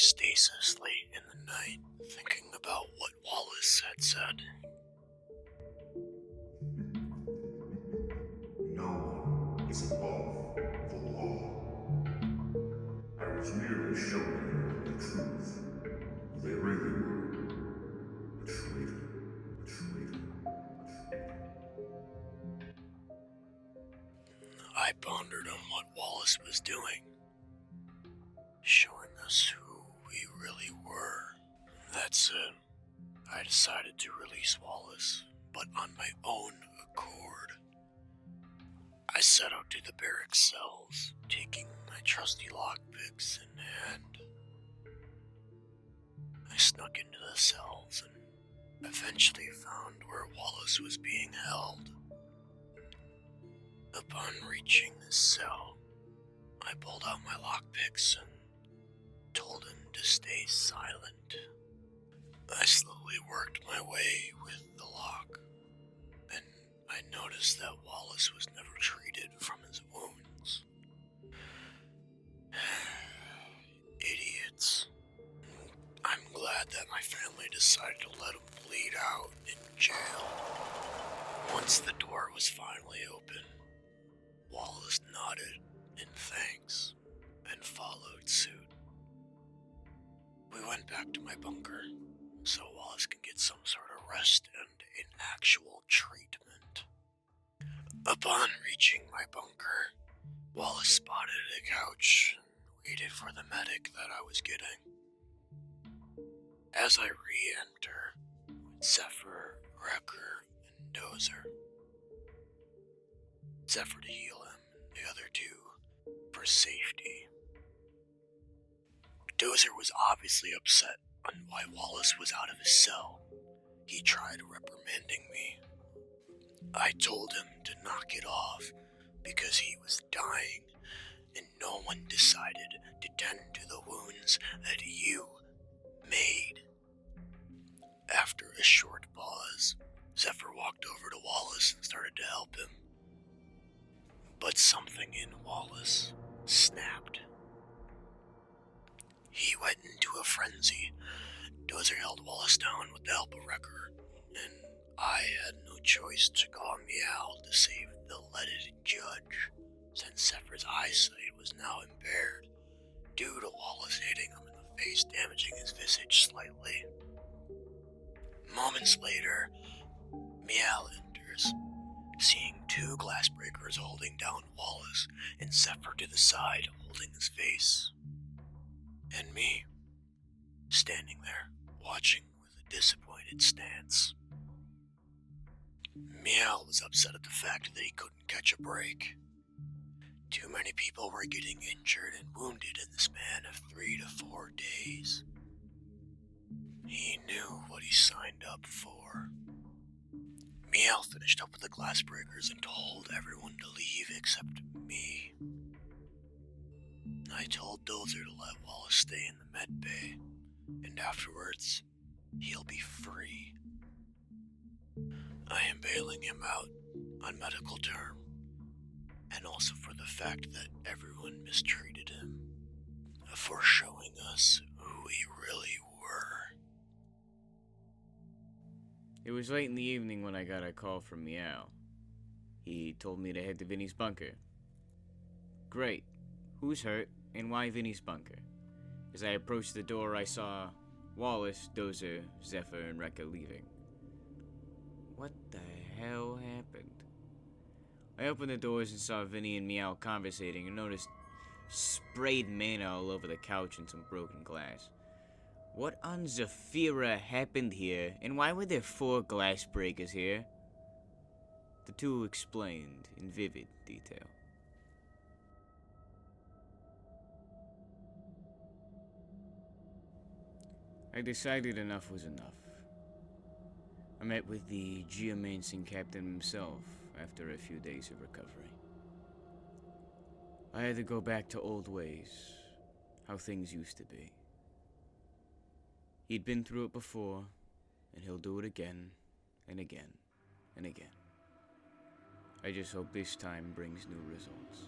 stasis late in the night, thinking about what Wallace had said. No one is above the law. I was merely showing you the truth. They really were. A traitor. A traitor. I pondered on what Wallace was doing, showing us who we really were. That's it. I decided to release Wallace, but on my own accord. I set out to the barrack cells, taking my trusty lockpicks in hand. I snuck into the cells and eventually found where Wallace was being held. Upon reaching his cell, I pulled out my lockpicks and told him to stay silent. I slowly worked my way with the lock, and I noticed that Wallace was never treated from his wounds. Idiots. I'm glad that my family decided to let him bleed out in jail. Once the door was finally open, Wallace nodded in thanks and followed suit. We went back to my bunker so Wallace can get some sort of rest and an actual treatment. Upon reaching my bunker, Wallace spotted a couch and waited for the medic that I was getting. As I re-enter with Zephyr, Wrecker, and Dozer. Zephyr to heal him, and the other two for safety. Dozer was obviously upset on why Wallace was out of his cell. He tried reprimanding me. I told him to knock it off because he was dying, and no one decided to tend to the wounds that you made. After a short pause, Zephyr walked over to Wallace and started to help him. But something in Wallace snapped. He went into a frenzy. Dozer held Wallace down with the help of Wrecker, and I had no choice to call Meow to save the leaded judge, since Zephyr's eyesight was now impaired due to Wallace hitting him in the face, damaging his visage slightly. Moments later, Meow enters, seeing two glass breakers holding down Wallace and Zephyr to the side holding his face. And me, standing there, watching with a disappointed stance. Meow was upset at the fact that he couldn't catch a break. Too many people were getting injured and wounded in the span of 3 to 4 days. He knew what he signed up for. Meow finished up with the glass breakers and told everyone to leave except me. I told Dozer to let Wallace stay in the med bay, and afterwards, he'll be free. I am bailing him out on medical term, and also for the fact that everyone mistreated him, for showing us who he really were. It was late in the evening when I got a call from Meow. He told me to head to Vinny's bunker. Great. Who's hurt, and why Vinny's bunker? As I approached the door, I saw Wallace, Dozer, Zephyr, and Wrecker leaving. What the hell happened? I opened the doors and saw Vinny and Meow conversating and noticed sprayed mana all over the couch and some broken glass. What on Zephira happened here, and why were there 4 glass breakers here? The two explained in vivid detail. I decided enough was enough. I met with the geomancing captain himself after a few days of recovery. I had to go back to old ways, how things used to be. He'd been through it before, and he'll do it again, and again, and again. I just hope this time brings new results.